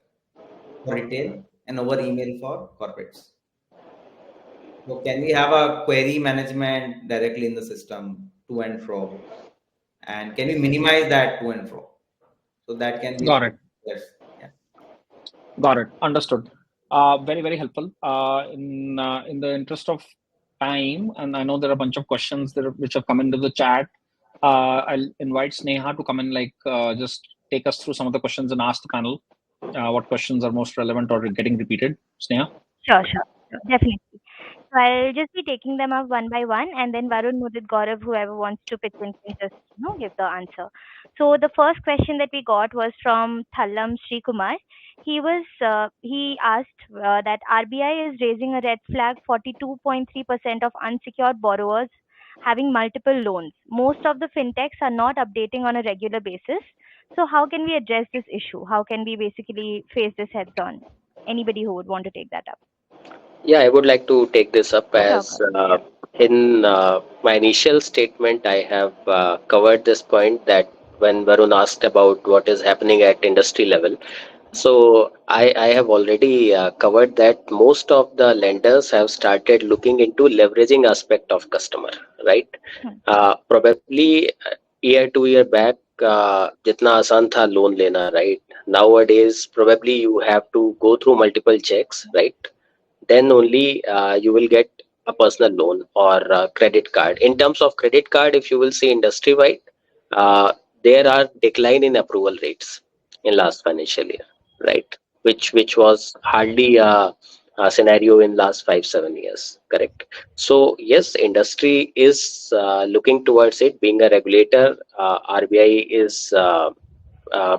for retail and over email for corporates. So can we have a query management directly in the system to and fro? And can we minimize that to and fro? So that can be Got it. yes. Yeah. Got it. Understood. Very, very helpful. In the interest of time, and I know there are a bunch of questions which have come into the chat. I'll invite Sneha to come and just take us through some of the questions and ask the panel what questions are most relevant or getting repeated. Sneha? Sure, definitely. So I'll just be taking them up one by one, and then Varun, Mudit, Gaurav, whoever wants to pitch in can just give the answer. So the first question that we got was from Thallam Sri Kumar. He asked that RBI is raising a red flag. 42.3% of unsecured borrowers having multiple loans. Most of the fintechs are not updating on a regular basis. So how can we address this issue? How can we basically face this heads on? Anybody who would want to take that up? Yeah, I would like to take this up Sure, as Gaurav. Yeah. in my initial statement, I have covered this point that when Varun asked about what is happening at industry level. So I have already covered that most of the lenders have started looking into leveraging aspect of customer, right? Hmm. Probably year 2 year back, जितना आसान था loan लेना, right? Nowadays, probably you have to go through multiple checks, right? Then only you will get a personal loan or a credit card. In terms of credit card, if you will see industry wide, uh, there are decline in approval rates in last financial year, right? Which was hardly a scenario in last 5 7 years, correct? So yes, industry is looking towards it. Being a regulator, RBI is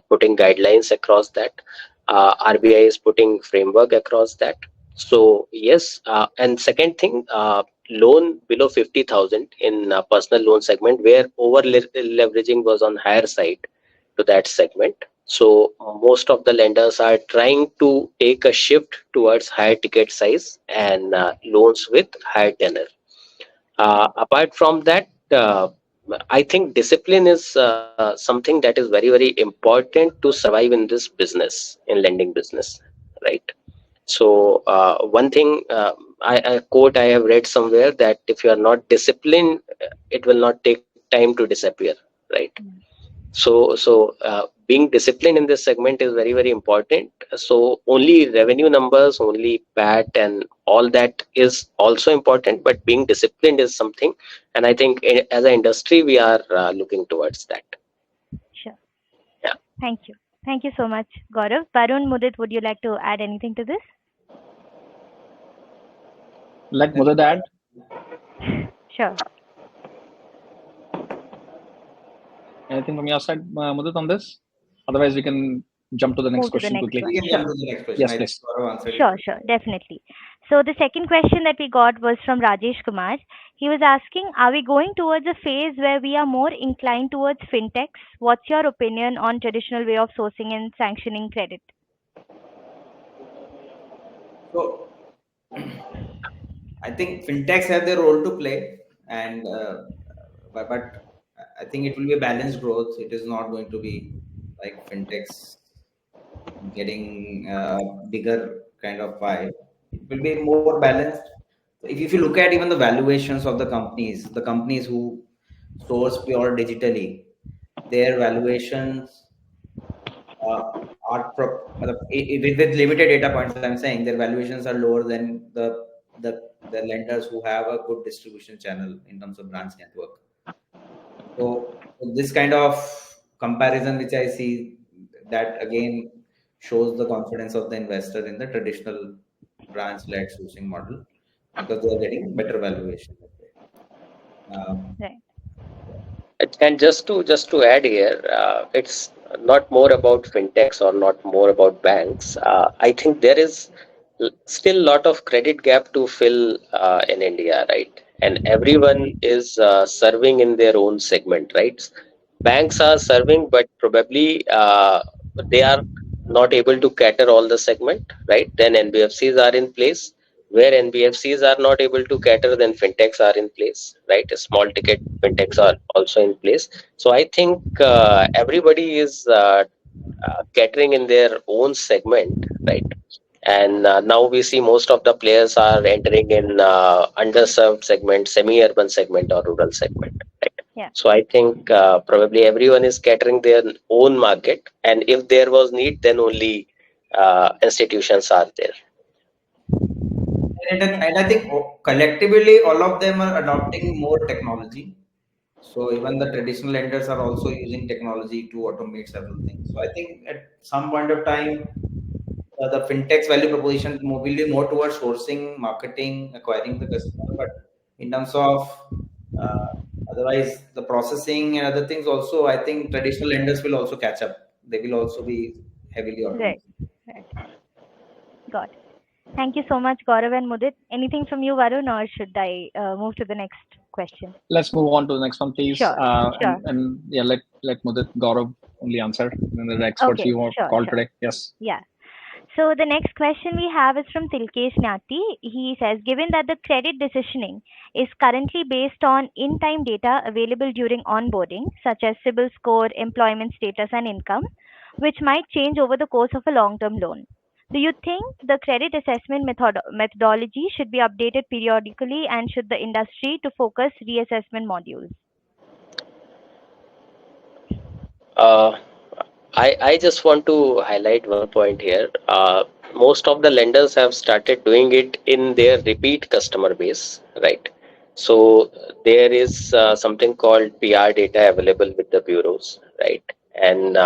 putting guidelines across that. RBI is putting framework across that. So yes, and second thing, loan below 50,000 in personal loan segment where over leveraging was on higher side to that segment. So most of the lenders are trying to take a shift towards higher ticket size and loans with higher tenor. Apart from that, I think discipline is something that is very, very important to survive in this business, in lending business, right? So one thing, a quote I have read somewhere that if you are not disciplined, it will not take time to disappear, right? Hmm. So being disciplined in this segment is very, very important. So only revenue numbers, only PAT and all that is also important, but being disciplined is something. And I think as an industry, we are looking towards that. Sure. Yeah. Thank you. Thank you so much, Gaurav. Varun, Mudit, would you like to add anything to this? Let Mother Dad. Sure. Anything from your side, Mudit, on this? Otherwise, we can jump to the next Move to the question next quickly. one. We can Sure. jump to the next question. Yes, I think please. Gaurav answered it. Sure, sure, definitely. So the second question that we got was from Rajesh Kumar. He was asking, are we going towards a phase where we are more inclined towards fintechs? What's your opinion on traditional way of sourcing and sanctioning credit? So I think fintechs have their role to play, and but I think it will be a balanced growth. It is not going to be like fintechs getting a bigger kind of pie. It will be more balanced. If you look at even the valuations of the companies who source pure digitally, their valuations uh, with limited data points. I'm saying their valuations are lower than the lenders who have a good distribution channel in terms of branch network. So this kind of comparison, which I see, that again shows the confidence of the investor in the traditional branch-led sourcing model because they are getting better valuation. Um, Right. And just to add here, it's not more about fintechs or not more about banks. I think there is still a lot of credit gap to fill in India, right? And everyone is serving in their own segment, right? Banks are serving, but probably they are not able to cater all the segment, right? Then NBFCs are in place. Where NBFCs are not able to cater, then fintechs are in place, right? Small ticket fintechs are also in place. So I think everybody is catering in their own segment, right? And now we see most of the players are entering in underserved segment, semi-urban segment, or rural segment, right? Yeah. So I think probably everyone is catering their own market, and if there was need, then only institutions are there. and I think collectively all of them are adopting more technology. So even the traditional lenders are also using technology to automate several things. So I think at some point of time, the fintech's value proposition will be more towards sourcing, marketing, acquiring the customer. But in terms of uh, otherwise the processing and other things also, I think traditional lenders will also catch up. They will also be heavily Right. automated. Right. Got it. Thank you so much, Gaurav and Mudit. Anything from you, Varun, or should I move to the next question? Let's move on to the next one, please. Sure. Sure. And yeah, let Mudit Gaurav only answer. And the experts Okay. you have Sure. called Sure. today. Yes. Yeah. So the next question we have is from Tilkesh Nati. He says, given that the credit decisioning is currently based on in-time data available during onboarding, such as CIBIL score, employment status, and income, which might change over the course of a long-term loan. Do you think the credit assessment methodology should be updated periodically, and should the industry to focus reassessment modules? Uh, I just want to highlight one point here. Most of the lenders have started doing it in their repeat customer base, right? So there is something called PR data available with the bureaus, right? And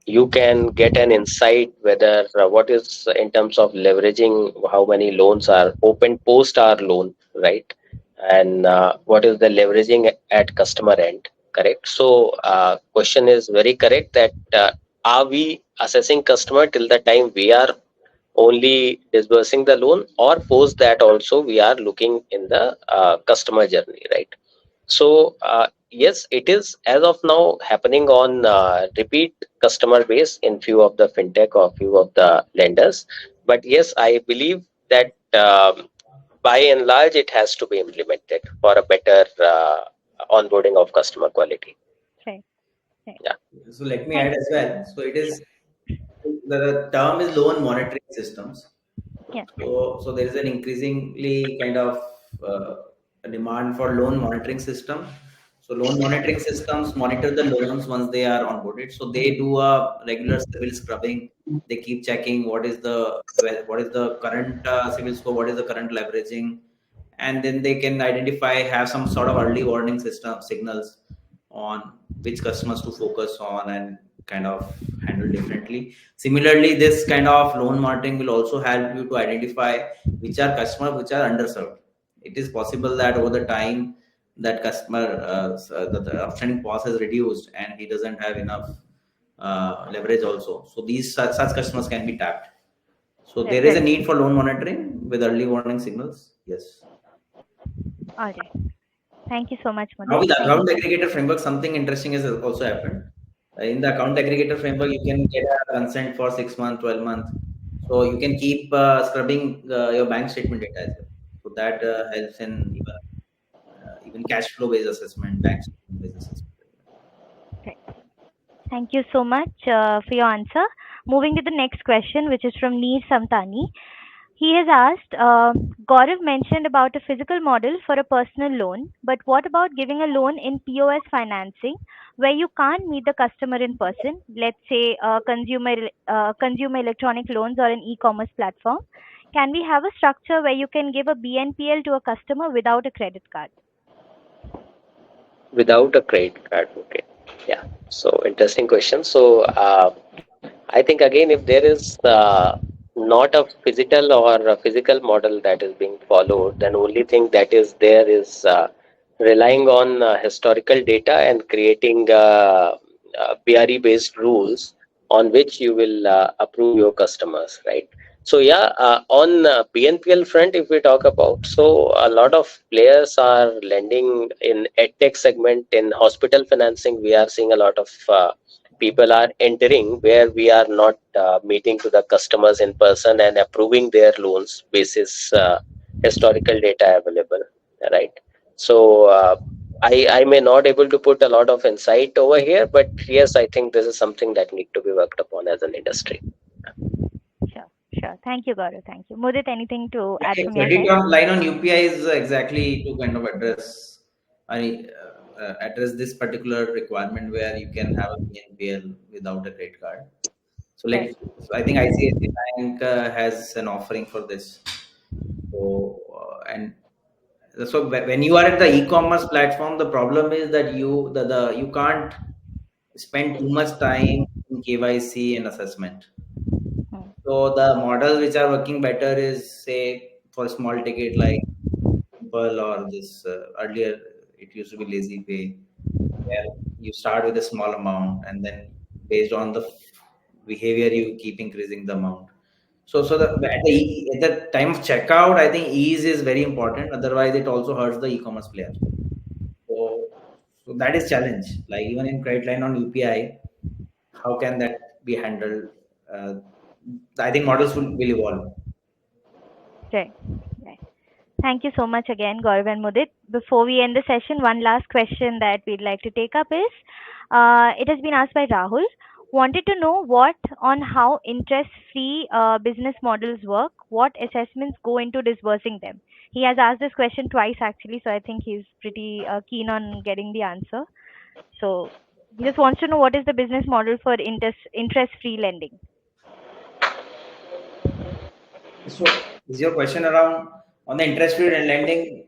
you can get an insight whether what is in terms of leveraging, how many loans are open post our loan, right? And what is the leveraging at customer end, correct? So question is very correct that are we assessing customer till the time we are only disbursing the loan, or post that also we are looking in the customer journey, right? So yes, it is as of now happening on repeat customer base in few of the fintech or few of the lenders. But yes, I believe that by and large it has to be implemented for a better onboarding of customer quality. Right. Right. Yeah. So let me Thank. add as well. So it is the term is loan monitoring systems. Yeah. So there is an increasingly kind of a demand for loan monitoring system. So loan monitoring systems monitor the loans once they are onboarded. So they do a regular civil scrubbing. They keep checking what is the current civil score, what is the current leveraging, and then they can identify, have some sort of early warning system signals on which customers to focus on and kind of handle differently. Similarly, this kind of loan monitoring will also help you to identify which are customers which are underserved. It is possible that over the time that customer the outstanding POS has reduced and he doesn't have enough leverage also. So these such customers can be tapped. So there is a Right. need for loan monitoring with early warning signals. Yes. All right. Thank you so much, Now Mudit. with the Thank you account so much. aggregator framework, something interesting has also happened. In the account aggregator framework, you can get a consent for 6 months, 12 months. So you can keep scrubbing your bank statement data as well. So that helps in even cash flow based assessment, bank statement based assessment. Right. Thank you so much for your answer. Moving to the next question, which is from Neer Samtani. He has asked, Gaurav mentioned about a physical model for a personal loan, but what about giving a loan in POS financing where you can't meet the customer in person? Let's say consumer electronic loans or an e-commerce platform. Can we have a structure where you can give a BNPL to a customer without a credit card? Without a credit card, okay. Yeah. So interesting question. So I think again, if there is not a physical or a physical model that is being followed, then only thing that is there is relying on historical data and creating BRE based rules on which you will approve your customers, right? So yeah, on BNPL front, if we talk about, so a lot of players are lending in edtech segment. In hospital financing, we are seeing a lot of people are entering where we are not meeting to the customers in person and approving their loans basis historical data available, right? So I may not able to put a lot of insight over here, but yes, I think this is something that need to be worked upon as an industry. Sure, sure. Thank you, Gaurav. Thank you. Mudit, anything to add Yeah, from your credit side? line on UPI is exactly to kind of address this particular requirement where you can have a BNPL without a credit card. So Right. so I think ICICI Bank has an offering for this. So and so when you are at the e-commerce platform, the problem is that you can't spend too much time in KYC and assessment. Hmm. So the models which are working better is, say, for small ticket like Simple or this earlier it used to be Lazy Pay, where you start with a small amount and then based on the behavior you keep increasing the amount. So at the time of checkout, I think ease is very important. Otherwise, it also hurts the e-commerce player. So so that is challenge. Like even in credit line on UPI, how can that be handled? Uh, I think models will evolve. Right. Right. Thank you so much again, Gaurav and Mudit. Before we end the session, one last question that we'd like to take up is it has been asked by Rahul. Wanted to know what on how interest free business models work, what assessments go into disbursing them. He has asked this question twice actually, so I think he's pretty keen on getting the answer. So he just wants to know what is the business model for interest free lending. So is your question around on the interest free lending?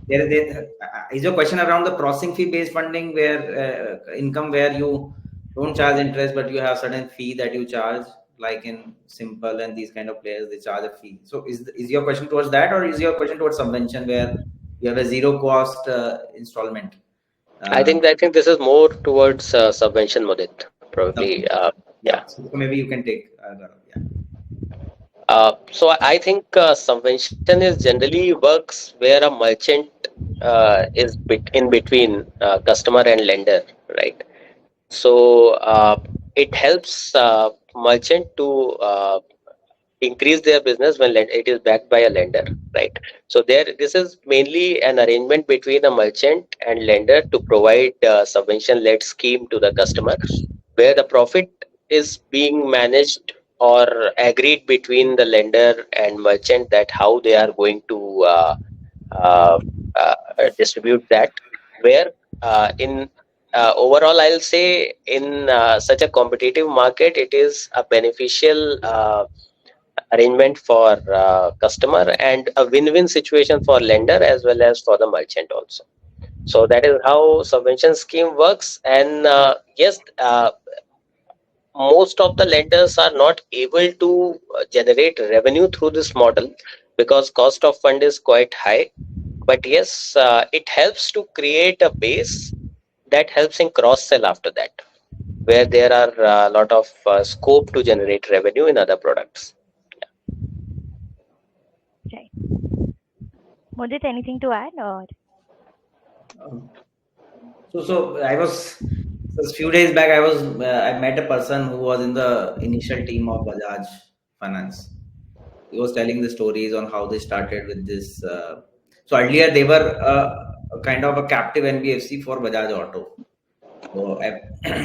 Is your question around the processing fee based funding where income where you don't charge interest but you have certain fee that you charge like in Simple and these kind of players they charge a fee. So is your question towards that or is your question towards subvention where you have a zero cost installment? Uh, I think this is more towards subvention, Mudit. Probably, Subvention. yeah. Yeah. So maybe you can take. Yeah. So I think subvention is generally works where a merchant is in between customer and lender, right? So it helps merchant to increase their business when it is backed by a lender, right? So there, this is mainly an arrangement between a merchant and lender to provide subvention-led scheme to the customer, where the profit is being managed or agreed between the lender and merchant that how they are going to uh, uh, distribute that. Where in overall, I'll say in such a competitive market, it is a beneficial arrangement for customer and a win-win situation for lender as well as for the merchant also. So that is how subvention scheme works. And yes, most of the lenders are not able to generate revenue through this model because cost of fund is quite high. But yes, it helps to create a base that helps in cross sell after that, where there are a lot of scope to generate revenue in other products. Right. Mudit, anything to add or Um, so I was just few days back. I met a person who was in the initial team of Bajaj Finance. He was telling the stories on how they started with this. So earlier they were a kind of a captive NBFC for Bajaj Auto.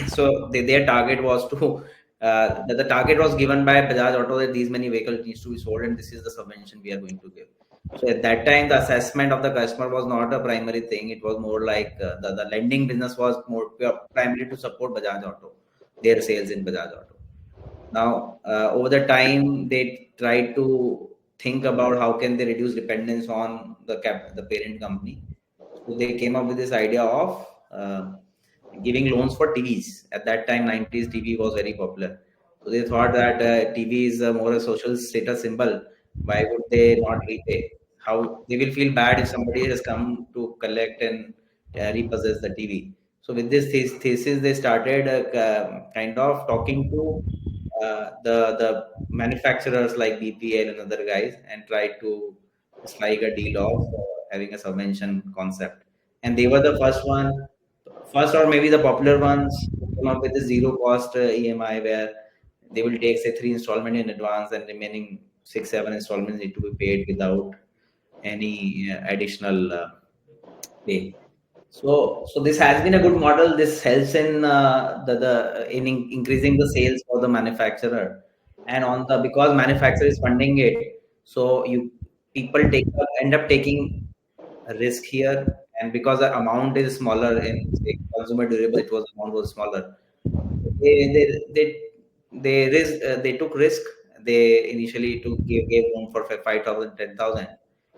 So, their target was to the target was given by Bajaj Auto that these many vehicles needs to be sold and this is the subvention we are going to give. So at that time, the assessment of the customer was not a primary thing. It was more like the lending business was more primarily to support Bajaj Auto, their sales in Bajaj Auto. Now, over the time, they tried to think about how can they reduce dependence on the parent company. So they came up with this idea of giving loans for TVs. At that time, 90s TV was very popular. So they thought that TV is more a social status symbol. Why would they not repay? How they will feel bad if somebody has come to collect and repossess the TV. So with this thesis, they started kind of talking to the manufacturers like BPL and other guys and tried to strike a deal of having a subvention concept. And they were the first or maybe the popular ones who came up with the zero cost EMI where they will take say three installment in advance and remaining six, seven installments need to be paid without any additional pay. So this has been a good model. This helps in increasing the sales for the manufacturer, and on the because manufacturer is funding it, so you people end up taking a risk here, and because the amount is smaller in say, consumer durable, it was amount was smaller. They they they they took risk. They initially gave loan for 5,000, 10,000,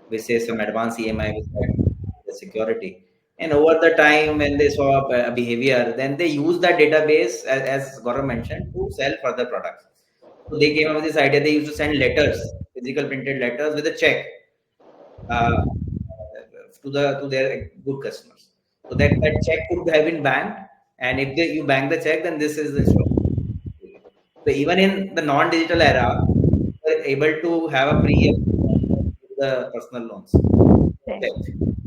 which is some advance EMI with the security. And over the time, when they saw behavior, then they use that database as Gaurav mentioned to sell further products. So they came up with this idea. They used to send letters, physical printed letters with a check uh, to their good customers. So that check could have been banked, and if you bank the check, then this is the installment. So even in the non-digital era, we're able to have a pre the personal loans. Right. Check.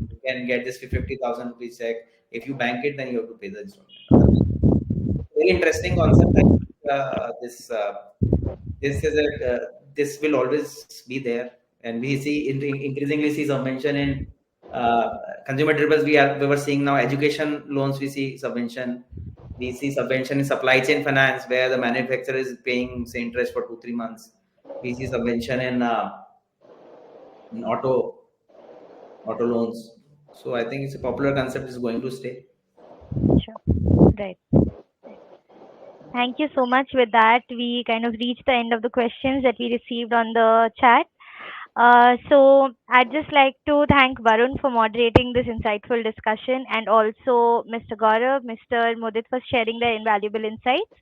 You can get this 50,000 rupees check. If you bank it, then you have to pay the installment. Otherwise, very interesting concept. I think, this is a this will always be there, and we see increasingly see subvention in uh, consumer durables. We were seeing now education loans. We see subvention. We see subvention in supply chain finance, where the manufacturer is paying say interest for 2-3 months. We see subvention in auto loans. So I think it's a popular concept is going to stay. Sure. Right. Thank you so much. With that, we kind of reached the end of the questions that we received on the chat. So I'd just like to thank Varun for moderating this insightful discussion, and also Mr. Gaurav, Mr. Mudit for sharing their invaluable insights.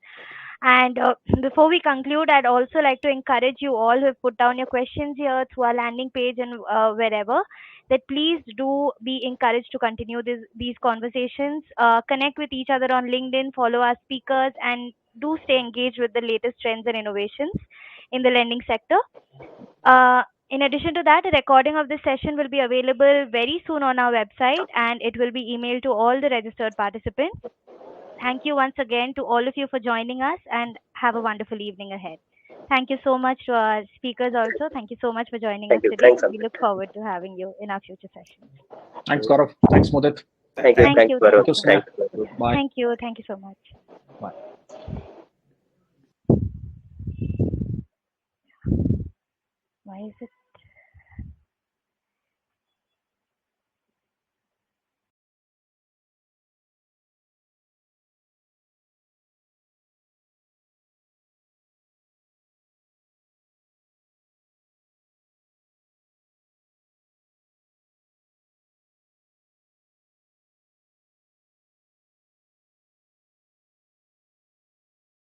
And before we conclude, I'd also like to encourage you all who have put down your questions here through our landing page and wherever, that please do be encouraged to continue these conversations. Connect with each other on LinkedIn, follow our speakers, and do stay engaged with the latest trends and innovations in the lending sector. In addition to that, a recording of this session will be available very soon on our website, and it will be emailed to all the registered participants. Thank you once again to all of you for joining us, and have a wonderful evening ahead. Thank you so much to our speakers also. Thank you so much for joining us Thank you. today. Thanks, We Ankit. look forward to having you in our future sessions. Thanks, Gaurav. Thanks, Mudit. Thank you. Thank Thanks, you. Varun. Thank you, Sneha. Thanks. Bye. Thank you. Thank you so much. Bye. Why is it?